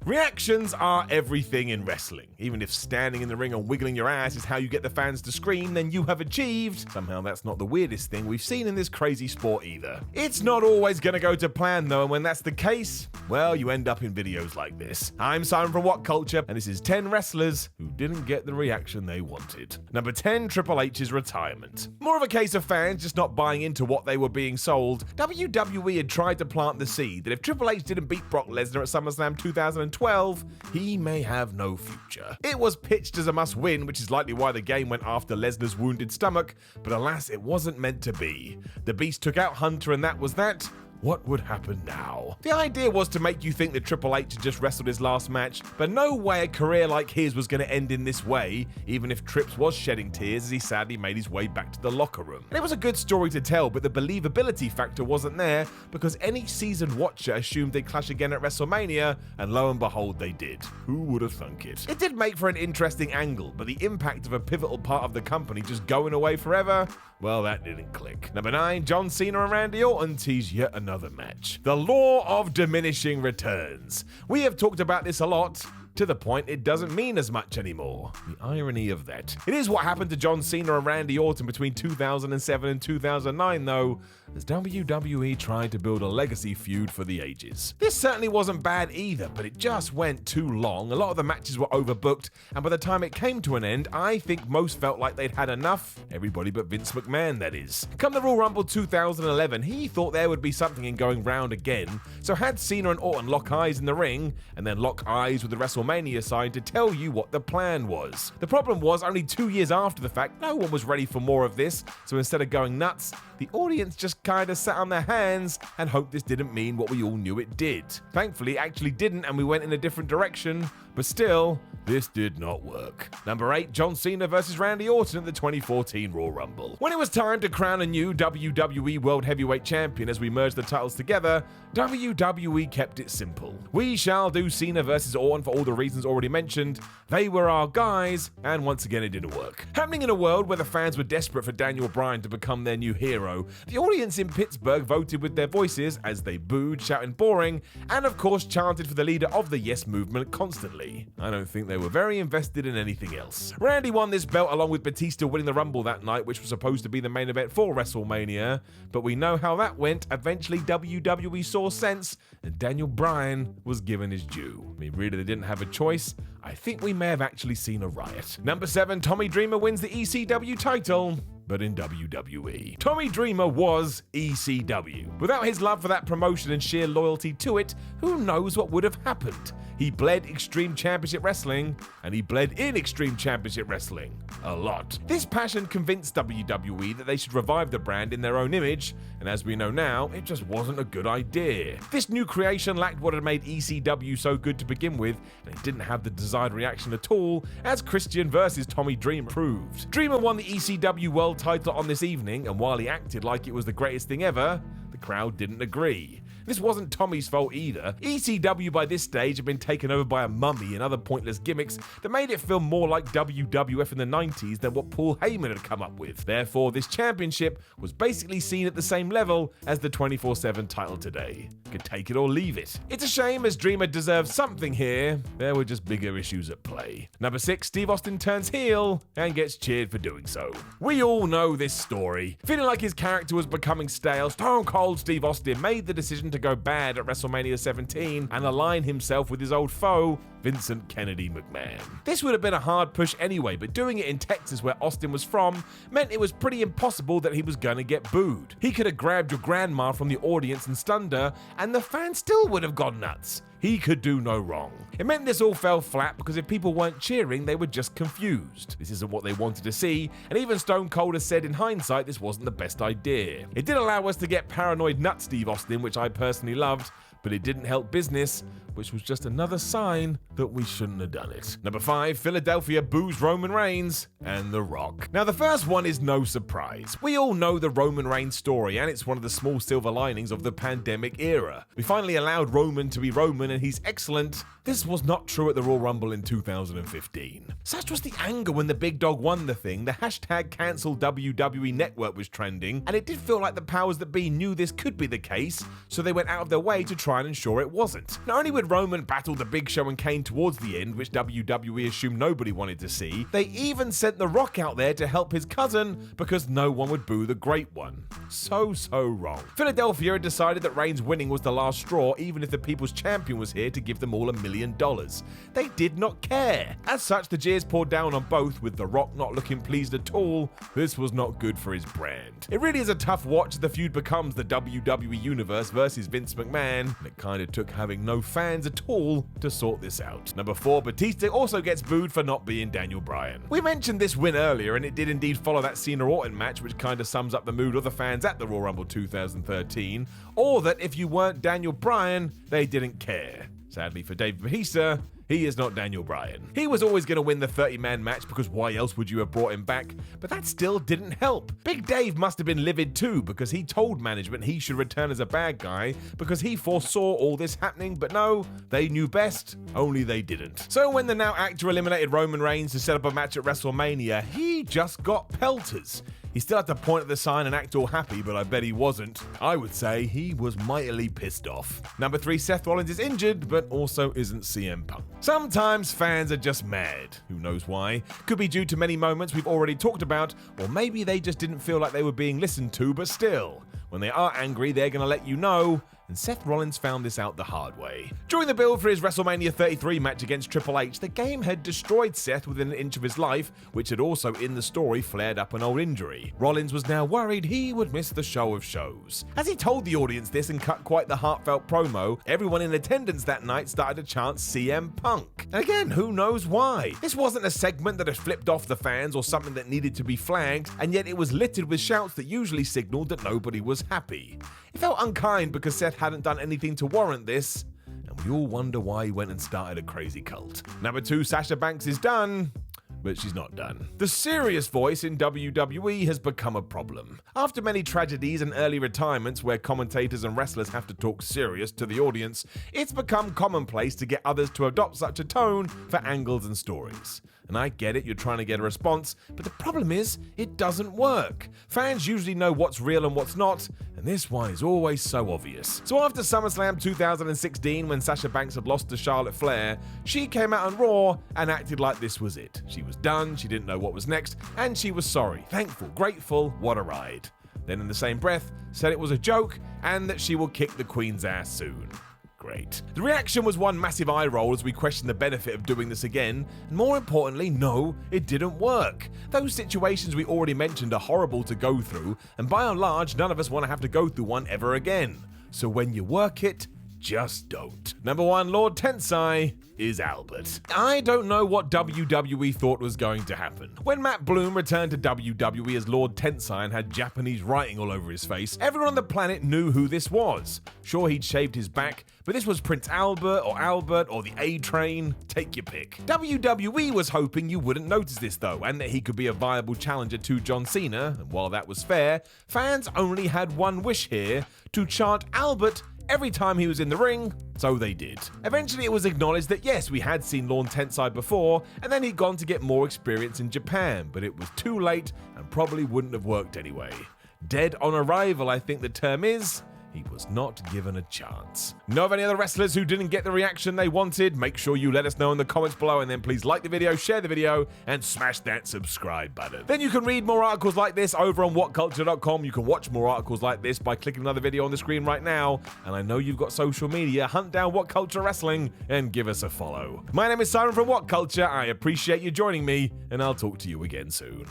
Reactions are everything in wrestling. Even if standing in the ring and wiggling your ass is how you get the fans to scream, then you have achieved. Somehow that's not the weirdest thing we've seen in this crazy sport either. It's not always gonna go to plan though, and when that's the case, well, you end up in videos like this. I'm Simon from What Culture, and this is 10 wrestlers who didn't get the reaction they wanted. Number 10, Triple H's retirement. More of a case of fans just not buying into what they were being sold. WWE had tried to plant the seed that if Triple H didn't beat Brock Lesnar at SummerSlam 2012, he may have no future. It was pitched as a must-win, which is likely why the game went after Lesnar's wounded stomach, but alas, it wasn't meant to be. The Beast took out Hunter and that was that. What would happen now? The idea was to make you think that Triple H had just wrestled his last match, but no way a career like his was going to end in this way, even if Trips was shedding tears as he sadly made his way back to the locker room. And it was a good story to tell, but the believability factor wasn't there because any seasoned watcher assumed they'd clash again at WrestleMania, and lo and behold they did. Who would have thunk it? It did make for an interesting angle, but the impact of a pivotal part of the company just going away forever, well, that didn't click. Number 9, John Cena and Randy Orton tease yet another match. The law of diminishing returns. We have talked about this a lot, to the point it doesn't mean as much anymore. The irony of that. It is what happened to John Cena and Randy Orton between 2007 and 2009 though, as WWE tried to build a legacy feud for the ages. This certainly wasn't bad either, but it just went too long. A lot of the matches were overbooked, and by the time it came to an end, I think most felt like they'd had enough. Everybody but Vince McMahon, that is. Come the Royal Rumble 2011, he thought there would be something in going round again, so had Cena and Orton lock eyes in the ring, and then lock eyes with the WrestleMania side to tell you what the plan was. The problem was, only 2 years after the fact, no one was ready for more of this, so instead of going nuts, the audience just kinda sat on their hands and hoped this didn't mean what we all knew it did. Thankfully, it actually didn't, and we went in a different direction, but still, this did not work. Number 8, John Cena versus Randy Orton at the 2014 Royal Rumble. When it was time to crown a new WWE World Heavyweight Champion as we merged the titles together, WWE kept it simple. We shall do Cena versus Orton for all the reasons already mentioned. They were our guys, and once again it didn't work. Happening in a world where the fans were desperate for Daniel Bryan to become their new hero, the audience in Pittsburgh voted with their voices as they booed, shouting boring, and of course chanted for the leader of the Yes movement constantly. I don't think they were very invested in anything else. Randy won this belt along with Batista winning the Rumble that night, which was supposed to be the main event for WrestleMania, but we know how that went. Eventually WWE saw sense, and Daniel Bryan was given his due. I mean, really, they didn't have a choice. I think we may have actually seen a riot. Number 7, Tommy Dreamer wins the ECW title, but in WWE. Tommy Dreamer was ECW. Without his love for that promotion and sheer loyalty to it, who knows what would have happened? He bled Extreme Championship Wrestling, and he bled in Extreme Championship Wrestling. A lot. This passion convinced WWE that they should revive the brand in their own image, and as we know now, it just wasn't a good idea. This new creation lacked what had made ECW so good to begin with, and it didn't have the desired reaction at all, as Christian versus Tommy Dreamer proved. Dreamer won the ECW World title on this evening, and while he acted like it was the greatest thing ever, the crowd didn't agree. This wasn't Tommy's fault either. ECW by this stage had been taken over by a mummy and other pointless gimmicks that made it feel more like WWF in the 90s than what Paul Heyman had come up with. Therefore, this championship was basically seen at the same level as the 24/7 title today. Could take it or leave it. It's a shame, as Dreamer deserved something here. There were just bigger issues at play. Number 6, Steve Austin turns heel and gets cheered for doing so. We all know this story. Feeling like his character was becoming stale, Stone Cold Steve Austin made the decision to go bad at WrestleMania 17 and align himself with his old foe, Vincent Kennedy McMahon. This would have been a hard push anyway, but doing it in Texas where Austin was from meant it was pretty impossible that he was gonna get booed. He could have grabbed your grandma from the audience and stunned her, and the fans still would have gone nuts. He could do no wrong. It meant this all fell flat because if people weren't cheering, they were just confused. This isn't what they wanted to see, and even Stone Cold has said in hindsight this wasn't the best idea. It did allow us to get paranoid nut Steve Austin, which I personally loved, but it didn't help business, which was just another sign that we shouldn't have done it. Number 5, Philadelphia boos Roman Reigns and The Rock. Now the first one is no surprise. We all know the Roman Reigns story, and it's one of the small silver linings of the pandemic era. We finally allowed Roman to be Roman, and he's excellent. This was not true at the Royal Rumble in 2015. Such was the anger when the big dog won the thing, the hashtag cancel WWE network was trending, and it did feel like the powers that be knew this could be the case, so they went out of their way to try and ensure it wasn't. Not only would when Roman battled the Big Show and Kane towards the end, which WWE assumed nobody wanted to see, they even sent The Rock out there to help his cousin because no one would boo the Great One. So wrong. Philadelphia had decided that Reigns winning was the last straw, even if the People's Champion was here to give them all $1 million. They did not care. As such, the jeers poured down on both, with The Rock not looking pleased at all. This was not good for his brand. It really is a tough watch as the feud becomes the WWE Universe versus Vince McMahon, and it kind of took having no fans at all to sort this out. Number 4, Batista also gets booed for not being Daniel Bryan. We mentioned this win earlier, and it did indeed follow that Cena Orton match, which kind of sums up the mood of the fans at the Royal Rumble 2013, or that if you weren't Daniel Bryan, they didn't care. Sadly for Dave Batista, he is not Daniel Bryan. He was always going to win the 30-man match because why else would you have brought him back? But that still didn't help. Big Dave must have been livid too because he told management he should return as a bad guy because he foresaw all this happening, but no, they knew best, only they didn't. So when the now actor eliminated Roman Reigns to set up a match at WrestleMania, he just got pelters. He still had to point at the sign and act all happy, but I bet he wasn't. I would say he was mightily pissed off. Number 3, Seth Rollins is injured, but also isn't CM Punk. Sometimes fans are just mad. Who knows why? Could be due to many moments we've already talked about, or maybe they just didn't feel like they were being listened to, but still. When they are angry, they're going to let you know, and Seth Rollins found this out the hard way. During the build for his WrestleMania 33 match against Triple H, the game had destroyed Seth within an inch of his life, which had also in the story flared up an old injury. Rollins was now worried he would miss the show of shows. As he told the audience this and cut quite the heartfelt promo, everyone in attendance that night started to chant CM Punk. And again, who knows why? This wasn't a segment that had flipped off the fans or something that needed to be flagged, and yet it was littered with shouts that usually signaled that nobody was happy. It felt unkind because Seth hadn't done anything to warrant this, and we all wonder why he went and started a crazy cult. Number 2, Sasha Banks is done, but she's not done. The serious voice in WWE has become a problem. After many tragedies and early retirements where commentators and wrestlers have to talk serious to the audience, it's become commonplace to get others to adopt such a tone for angles and stories. And I get it, you're trying to get a response, but the problem is, it doesn't work. Fans usually know what's real and what's not, and this one is always so obvious. So after SummerSlam 2016, when Sasha Banks had lost to Charlotte Flair, she came out on Raw and acted like this was it. She was done, she didn't know what was next, and she was sorry, thankful, grateful, what a ride. Then in the same breath, said it was a joke, and that she will kick the Queen's ass soon. Great. The reaction was one massive eye roll as we questioned the benefit of doing this again, and more importantly, no, it didn't work. Those situations we already mentioned are horrible to go through, and by and large, none of us want to have to go through one ever again. So when you work it, just don't. Number 1, Lord Tensai is Albert. I don't know what WWE thought was going to happen. When Matt Bloom returned to WWE as Lord Tensai and had Japanese writing all over his face, everyone on the planet knew who this was. Sure, he'd shaved his back, but this was Prince Albert or the A-Train, take your pick. WWE was hoping you wouldn't notice this though, and that he could be a viable challenger to John Cena, and while that was fair, fans only had one wish here, to chant Albert every time he was in the ring, so they did. Eventually it was acknowledged that yes, we had seen Lord Tensai before, and then he'd gone to get more experience in Japan, but it was too late and probably wouldn't have worked anyway. Dead on arrival, I think the term is. He was not given a chance. Know of any other wrestlers who didn't get the reaction they wanted? Make sure you let us know in the comments below, and then please like the video, share the video, and smash that subscribe button. Then you can read more articles like this over on whatculture.com. You can watch more articles like this by clicking another video on the screen right now. And I know you've got social media. Hunt down What Culture Wrestling and give us a follow. My name is Simon from What Culture. I appreciate you joining me, and I'll talk to you again soon.